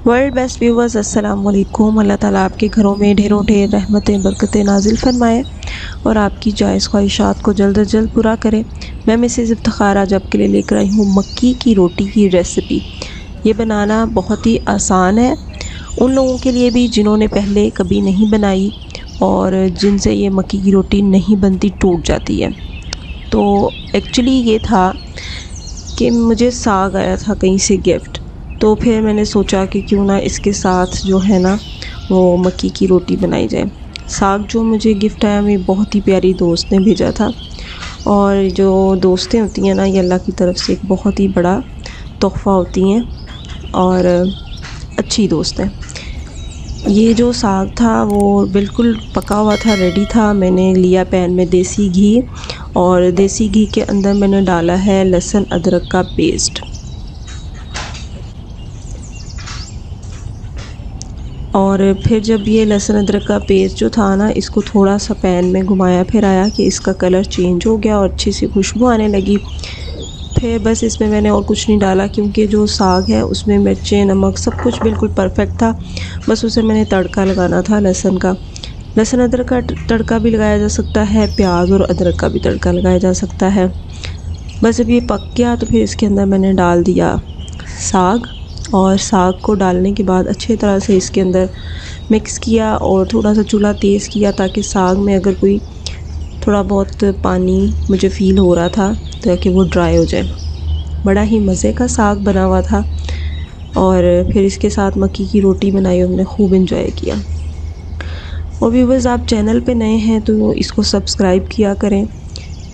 World best viewers, अस्सलाम वालेकुम। अल्लाह ताला आपके घरों में ढेरों ढेर रहमतें बरकतें नाजिल फरमाए और आपकी जायज़ ख्वाहिशात को जल्द अज जल्द पूरा करे। मैं मिसेज़ इफ्तिखार आज आपके लिए लेकर आई हूँ मक्की की रोटी की रेसिपी। ये बनाना बहुत ही आसान है उन लोगों के लिए भी जिन्होंने पहले कभी नहीं बनाई और जिनसे ये मक्की की रोटी नहीं बनती, टूट जाती है। तो एक्चुअली ये था कि मुझे साग आया था कहीं से गिफ्ट, तो फिर मैंने सोचा कि क्यों ना इसके साथ जो है ना वो मक्की की रोटी बनाई जाए। साग जो मुझे गिफ्ट आया मेरी बहुत ही प्यारी दोस्त ने भेजा था, और जो दोस्तें होती हैं ना, ये अल्लाह की तरफ से एक बहुत ही बड़ा तोहफ़ा होती हैं और अच्छी दोस्त हैं। ये जो साग था वो बिल्कुल पका हुआ था, रेडी था। मैंने लिया पैन में देसी घी, और देसी घी के अंदर मैंने डाला है लहसुन अदरक का पेस्ट। और फिर जब ये लहसुन अदरक का पेस्ट जो था ना, इसको थोड़ा सा पैन में घुमाया फिराया कि इसका कलर चेंज हो गया और अच्छी सी खुशबू आने लगी। फिर बस इसमें मैंने और कुछ नहीं डाला, क्योंकि जो साग है उसमें मिर्चें नमक सब कुछ बिल्कुल परफेक्ट था। बस उसे मैंने तड़का लगाना था लहसुन का। लहसुन अदरक का तड़का भी लगाया जा सकता है, प्याज और अदरक का भी तड़का लगाया जा सकता है। बस जब ये पक गया तो फिर इसके अंदर मैंने डाल दिया साग, और साग को डालने के बाद अच्छी तरह से इसके अंदर मिक्स किया और थोड़ा सा चूल्हा तेज़ किया ताकि साग में अगर कोई थोड़ा बहुत पानी मुझे फ़ील हो रहा था ताकि वो ड्राई हो जाए। बड़ा ही मज़े का साग बना हुआ था, और फिर इसके साथ मक्की की रोटी बनाई और मैंने खूब इंजॉय किया। और व्यूअर्स, आप चैनल पे नए हैं तो इसको सब्सक्राइब किया करें,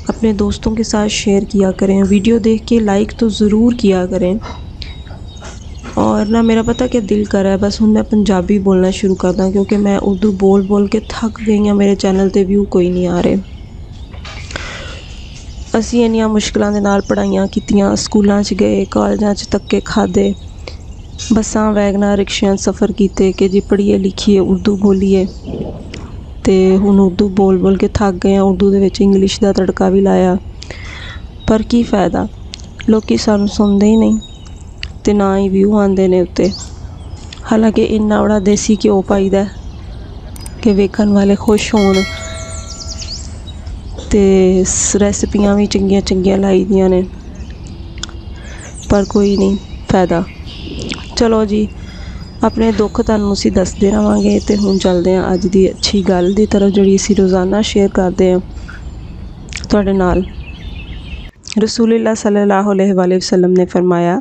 अपने दोस्तों के साथ शेयर किया करें, वीडियो देख के लाइक तो ज़रूर किया करें। और ना मेरा पता क्या दिल कर रहा है, बस हूँ मैं पंजाबी बोलना शुरू कर दा, क्योंकि मैं उर्दू बोल बोल के थक गई हाँ। मेरे चैनल ते व्यू कोई नहीं आ रहे। असी इन्नियां मुश्किलों के नाल पढ़ाइयां कीतियां, स्कूलों च गए, कॉलेजां च धक्के खादे, बसां वैगनां रिक्शियां सफ़र किए कि जी पढ़िए लिखिए उर्दू बोलिए, तो हुण उर्दू बोल बोल के थक गए। उर्दू दे विच इंग्लिश का तड़का भी लाया, पर की फ़ायदा, लोकी सानू सुनते ही नहीं ते ना ही व्यू आते ने उत्ते। हालांकि इन्ना बड़ा देसी घ्यो पाईदा कि वेखण वाले खुश होण, ते रेसिपियां भी चंगियां चंगियां लाई दियां ने, पर कोई नहीं फ़ायदा। चलो जी, अपने दुख तुहानूं असीं दसदे रहांगे। ते हुण चलदे हां अज दी अच्छी गल दी तरफ, जिहड़ी असीं रोज़ाना शेयर करदे हां तुहाडे नाल। रसूलुल्लाह सल्लल्लाहु अलैहि वसल्लम ने फरमाया,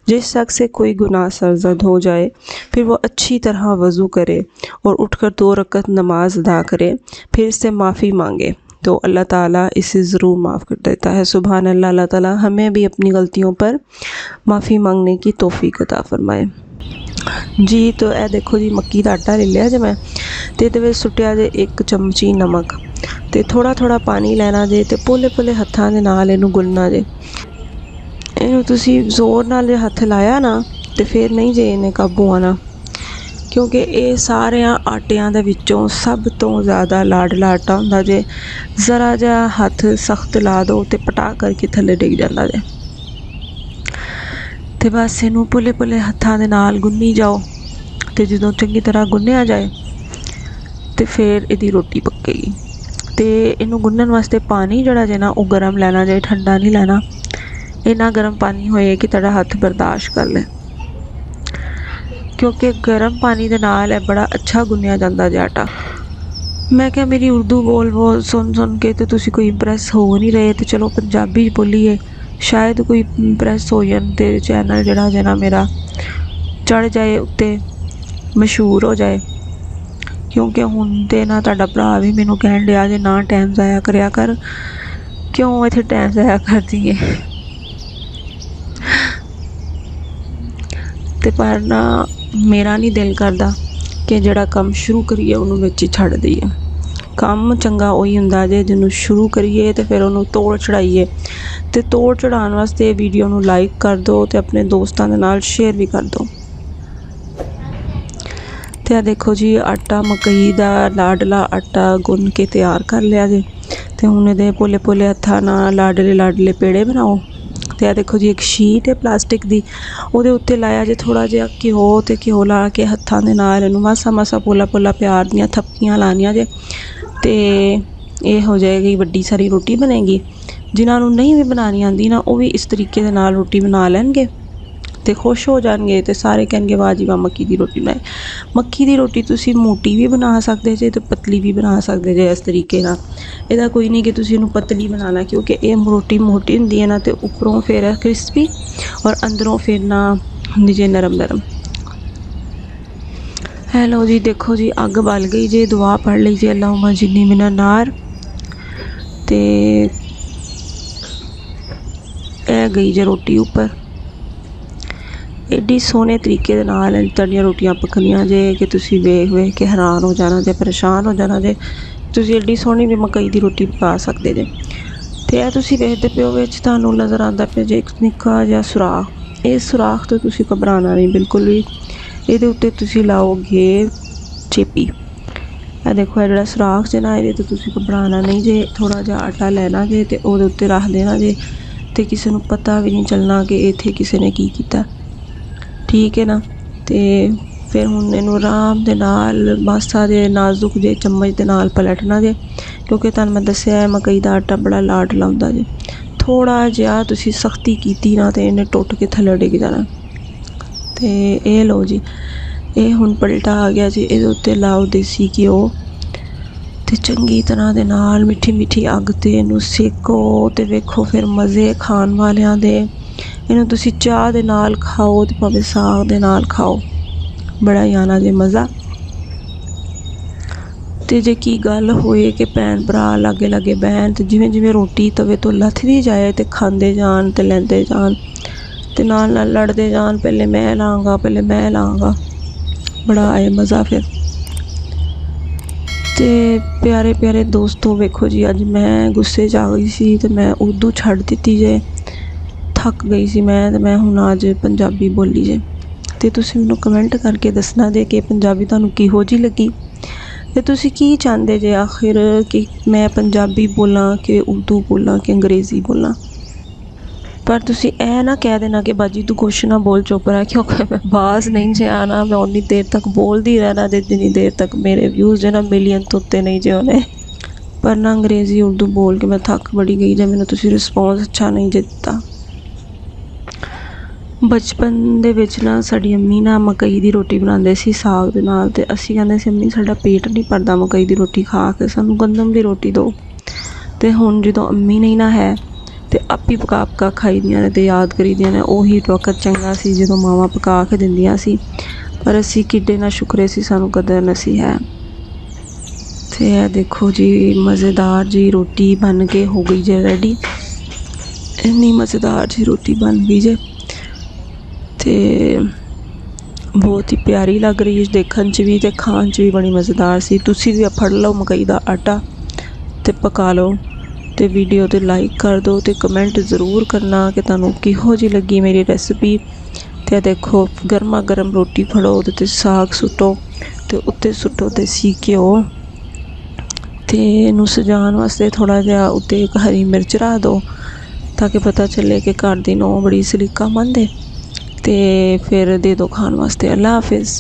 जिस शख्स से कोई गुनाह सरजद हो जाए फिर वो अच्छी तरह वज़ू करे और उठकर 2 रकअत नमाज अदा करे, फिर इससे माफ़ी मांगे तो अल्लाह ताला इसे ज़रूर माफ़ कर देता है। सुभान अल्लाह। अल्लाह ताला हमें भी अपनी गलतियों पर माफ़ी मांगने की तौफीक अता फरमाए जी। तो यह देखो जी, मक्की का आटा ले लिया जे मैं, तो ये सुटिया जे 1 चमची नमक, तो थोड़ा थोड़ा पानी लेना जे, तो पोले पोले हत्थां दे नाल इनू गुलना जे। इनू तुसी जोर नाल हथ लाया ना तो फिर नहीं जे इन्हें काबू आना, क्योंकि ये सारे आटियां दे विचों सब तो ज़्यादा लाडला आटा हुंदा जे। ज़रा जा हथ सख्त ला दो तो पटा करके थले डिग जाता जे। तो बस इनू पुले पुले हत्थां दे नाल गुन्नी जाओ, तो जो चंगी तरह गुन्निया जाए तो फिर इहदी रोटी पकेगी। तो इनू गुन्नण वास्ते पानी जिहड़ा जे ना वो गर्म लेना जे, ठंडा नहीं लेना। इन्ना गर्म पानी होए कि तेरा हथ बर्दाश्त कर ले, क्योंकि गर्म पानी दे नाल बड़ा अच्छा गुन्निया जाता जे आटा। मैं क्या मेरी उर्दू बोल बोल सुन सुन के तो तुसी कोई इंप्रैस हो नहीं रहे, तो चलो पंजाबी बोलिए, शायद कोई इंप्रैस हो जाए, तो चैनल जिहड़ा जे ना मेरा चढ़ जाए उत्ते, मशहूर हो जाए। क्योंकि हुण ते ना तुहाडा भरा भी मैनू कहण दिया जे ना टाइम ज़ाया करिया कर, क्यों इत्थे टाइम ज़ाया करदी है। ते पर ना मेरा नहीं दिल करता कि जिहड़ा काम शुरू करिए उन्होंने विच ही छड्ड दईए। काम चंगा उही हुंदा जे जिन्हों शुरू करिए तो फिर उन्होंने तोड़ चढ़ाइए। तो तोड़ चढ़ाने वास्ते वीडियो नूं लाइक कर दो, तो अपने दोस्तों के नाल शेयर भी कर दो। तो देखो जी, आटा मकई दा लाडला आटा गुन के तैयार कर लिया जे। तो हुण इहदे पोले पोले हत्थां नाल लाडले लाडले पेड़े बनाओ, ਤੇ ਇਹ ਦੇਖੋ ਜੀ ਇੱਕ ਸ਼ੀਟ ਹੈ ਪਲਾਸਟਿਕ ਦੀ, ਉਹਦੇ ਉੱਤੇ ਲਾਇਆ ਜੇ ਥੋੜ੍ਹਾ ਜਿਹਾ ਘਿਓ, ਤੇ ਘਿਓ ਲਾ ਕੇ ਹੱਥਾਂ ਦੇ ਨਾਲ ਇਹਨੂੰ ਮਾਸਾ ਮਾਸਾ ਪੋਲਾ ਪੋਲਾ ਪਿਆਰ ਦੀਆਂ ਥੱਪੀਆਂ ਲਾਉਣੀਆਂ ਜੇ, ਤੇ ਇਹ ਹੋ ਜਾਏਗੀ ਵੱਡੀ ਸਾਰੀ ਰੋਟੀ ਬਣੇਗੀ। ਜਿਨ੍ਹਾਂ ਨੂੰ ਨਹੀਂ ਵੀ ਬਣਾਉਣੀ ਆਉਂਦੀ ਨਾ, ਉਹ ਵੀ ਇਸ ਤਰੀਕੇ ਦੇ ਨਾਲ ਰੋਟੀ ਬਣਾ ਲੈਣਗੇ ਤੇ ਖੁਸ਼ ਹੋ ਜਾਣਗੇ, ਤੇ ਸਾਰੇ ਕਹਿਣਗੇ ਵਾਹ ਜੀ ਵਾਹ ਮੱਕੀ ਦੀ ਰੋਟੀ ਬਣਾਈ। ਮੱਕੀ ਦੀ ਰੋਟੀ ਤੁਸੀਂ ਮੋਟੀ ਵੀ ਬਣਾ ਸਕਦੇ ਜੇ ਤੇ ਪਤਲੀ ਵੀ ਬਣਾ ਸਕਦੇ ਜੇ ਇਸ ਤਰੀਕੇ ਨਾਲ। ਇਹਦਾ ਕੋਈ ਨਹੀਂ ਕਿ ਤੁਸੀਂ ਇਹਨੂੰ ਪਤਲੀ ਬਣਾਉਣਾ, ਕਿਉਂਕਿ ਇਹ ਰੋਟੀ ਮੋਟੀ ਹੁੰਦੀ ਹੈ ਨਾ, ਤੇ ਉੱਪਰੋਂ ਫਿਰ ਕ੍ਰਿਸਪੀ ਔਰ ਅੰਦਰੋਂ ਫਿਰ ਨਾ ਹੁੰਦੀ ਜੇ ਨਰਮ ਨਰਮ। ਹੈਲੋ ਜੀ, ਦੇਖੋ ਜੀ ਅੱਗ ਬਲ ਗਈ ਜੇ, ਦੁਆ ਪੜ੍ਹ ਲਈ ਜੀ ਅੱਲਾਹੁਮਾ ਜਿੰਨੀ ਮਿਨਨ ਨਾਰ, ਤੇ ਇਹ ਗਈ ਜੇ ਰੋਟੀ ਉੱਪਰ। एड्डी सोहने तरीके दे नाल तड़ियां रोटियां पकनियां जे कि तुसी वेख वेख के हैरान हो जाना जे, परेशान हो जाना जे। तुसी एड्डी सोहनी भी मकई दी रोटी पका सकदे जे। ते ਇਹ ਤੁਸੀਂ ਵੇਖਦੇ ਪਿਓ ਵਿੱਚ ਤੁਹਾਨੂੰ ਨਜ਼ਰ ਆਉਂਦਾ ਪਿਆ ਜੇ ਇੱਕ ਨਿੱਕਾ ਜਿਹਾ ਸੁਰਾਖ। ਇਸ ਸੁਰਾਖ ਤੋਂ ਤੁਸੀਂ ਘਬਰਾਉਣਾ ਨਹੀਂ ਬਿਲਕੁਲ ਵੀ। ਇਹਦੇ ਉੱਤੇ ਤੁਸੀਂ ਲਾਓਗੇ ਚੇਪੀ। ਇਹ ਦੇਖੋ ਇਹ ਜਿਹੜਾ ਸੁਰਾਖ ਜੇ ਨਾ, ਇਹਦੇ ਤੋਂ ਤੁਸੀਂ ਘਬਰਾਉਣਾ ਨਹੀਂ ਜੇ। ਥੋੜ੍ਹਾ ਜਿਹਾ ਆਟਾ ਲੈਣਾ ਜੇ ਤੇ ਉਹਦੇ ਉੱਤੇ ਰੱਖ ਦੇਣਾ ਜੇ, ਤੇ ਕਿਸੇ ਨੂੰ ਪਤਾ ਵੀ ਨਹੀਂ ਚੱਲਣਾ ਕਿ ਇੱਥੇ ਕਿਸੇ ਨੇ ਕੀ ਕੀਤਾ। ठीक है ना। तो फिर हुण इनू आराम दे नाल मासा जे नाजुक जे चम्मच दे नाल पलटना जे, क्योंकि तुहानूं मैं दस्सिआ मकई दा आटा बड़ा लाडला हुंदा जे। थोड़ा जिहा तुसीं सख्ती कीती ना ते इन्हें टुट के थल्ले डिग जाना। ते एह लो जी, ये हुण पलटा आ गया जी। इहदे उत्ते लाओ देसी घ्यो ते चंगी तरह दे नाल मिठी मिठी अग ते इनू सेको, ते वेखो फिर मज़े खाण वालियां दे। इन्हूं तुसीं चाह दे नाल खाओ ते भावें साग दे नाल खाओ, बड़ा ही आना जे मज़ा। ते जे की गल होए कि भैन भरा लागे लागे बहन, ते जिवें जिवें रोटी तवे तो लथदी जाए ते खांदे जान ते लैंदे जान, ते नाल नाल लड़दे जान, पहले मैं लांगा पहले मैं लांगा, बड़ा आए मज़ा। फिर ते प्यारे प्यारे दोस्तों, वेखो जी अज मैं गुस्से च आ गई सी ते मैं उर्दू छड्ड दित्ती जे। थक गई सी मैं, ते मैं हुण अज पंजाबी बोली जे। ते तुसीं मैनूं कमेंट करके दसना जे कि पंजाबी तुहानूं किहो जी लगी, ते तुसीं की चाहुंदे जे आखिर कि मैं पंजाबी बोलां कि उर्दू बोलां कि अंग्रेज़ी बोलां। पर तुसीं ऐ ना कह देना कि बाजी तू कुछ ना बोल चुप रह, क्योंकि मैं बाज नहीं जे आना। मैं उन्नी देर तक बोलदी रहना जे जिन्नी देर तक मेरे व्यूज़ जो ना मिलियन तो उत्ते नहीं जे होने। पर ना अंग्रेज़ी उर्दू बोल के मैं थक बड़ी गई जे। मैनूं तुसीं रिस्पॉन्स अच्छा नहीं जे दित्ता। बचपन दे विच ना साडी अम्मी ना मकई दी रोटी बनांदे सी साग दे नाल, ते असीं कहंदे सी अम्मी साडा पेट नहीं भरदा मकई दी रोटी खा के, सानूं गंदम दी रोटी दो। ते हुण जदों अम्मी नहीं ना है ते आपी पका पका खाई दियां ने ते याद करी दियां ने ओही वक्त चंगा सी जदों मावां पका के दिंदियां सी। पर असीं किड्डे ना शुक्रे सी, सानूं कदर नसी है। ते ये देखो जी मज़ेदार जी रोटी बन के हो गई जे रेडी। इन्नी मज़ेदार जी रोटी बन गई जे, ते बहुत ही प्यारी लग रही है देखने च भी, ते खान च भी बड़ी मज़ेदार सी। तुसी भी फड़ लो मकई दा आटा ते पका लो, ते वीडियो ते लाइक कर दो, ते कमेंट ज़रूर करना कि तुहानूं किहो जी लगी मेरी रेसिपी। ते देखो गर्मा गर्म रोटी फड़ो ते साग सुट्टो, ते उत्ते सुट्टो देसी घ्यो, ते इनू सजान वास्ते थोड़ा जिहा उत्ते एक हरी मिर्च रख दो, ताकि पता चले कि घर दी नूंह बड़ी सलीकामंद है। ते फिर दे दो खान वास्ते। अल्लाह हाफिज़।